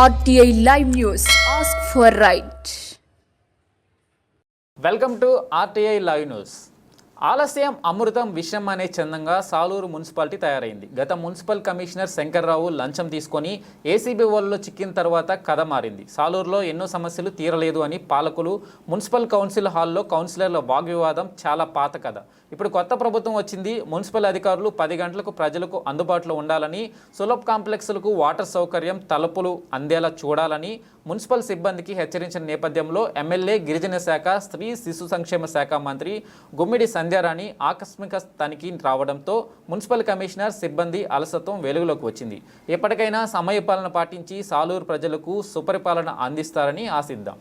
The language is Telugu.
RTI Live News. Ask for right. Welcome to RTI live news. ఆలస్యం అమృతం విషయం అనే చందంగా సాలూరు మున్సిపాలిటీ తయారైంది. గత మున్సిపల్ కమిషనర్ శంకర్రావు లంచం తీసుకొని ఏసీబీ వాళ్ళలో చిక్కిన తర్వాత కథ మారింది. సాలూరులో ఎన్నో సమస్యలు తీరలేదు అని పాలకులు మున్సిపల్ కౌన్సిల్ హాల్లో కౌన్సిలర్ల వాగ్వివాదం చాలా పాత కథ. ఇప్పుడు కొత్త ప్రభుత్వం వచ్చింది. మున్సిపల్ అధికారులు 10 గంటలకు ప్రజలకు అందుబాటులో ఉండాలని, సులభ్ కాంప్లెక్స్లకు వాటర్ సౌకర్యం తలుపులు అందేలా చూడాలని మున్సిపల్ సిబ్బందికి హెచ్చరించిన నేపథ్యంలో ఎమ్మెల్యే గిరిజన శాఖ, స్త్రీ శిశు సంక్షేమ శాఖ మంత్రి గుమ్మిడి సంధ్యారాణి ఆకస్మిక తనిఖీ రావడంతో మున్సిపల్ కమిషనర్ సిబ్బంది అలసత్వం వెలుగులోకి వచ్చింది. ఎప్పటికైనా సమయపాలన పాటించి సాలూరు ప్రజలకు సుపరిపాలన అందిస్తారని ఆశిద్దాం.